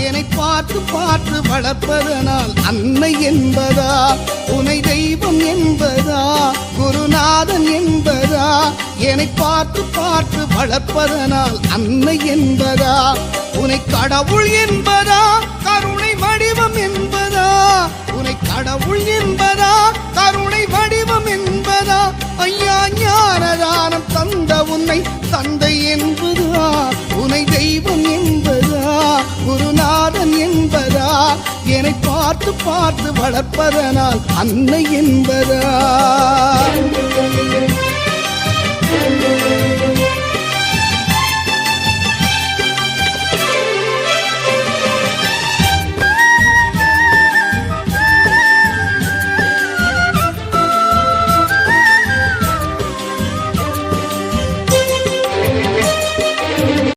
என்னை பார்த்து பார்த்து வளர்ப்பதனால் அன்னை என்பதா, உனை தெய்வம் என்பதா, குருநாதன் என்பதா, என்னை பார்த்து பார்த்து வளர்ப்பதனால் அன்னை என்பதா, உனை கடவுள் என்பதா, கருணை வடிவம் என்பதா, உனை கடவுள் என்பதா, கருணை வடிவம் என்பதா, ஐயா ஞானதானம் தந்த உன்னை தந்தை என்பதா, உனை தெய்வம் என்பதா, குருநாதன் என்பதா, என்னை பார்த்து பார்த்து வளர்ப்பதனால் அன்னை என்பதா.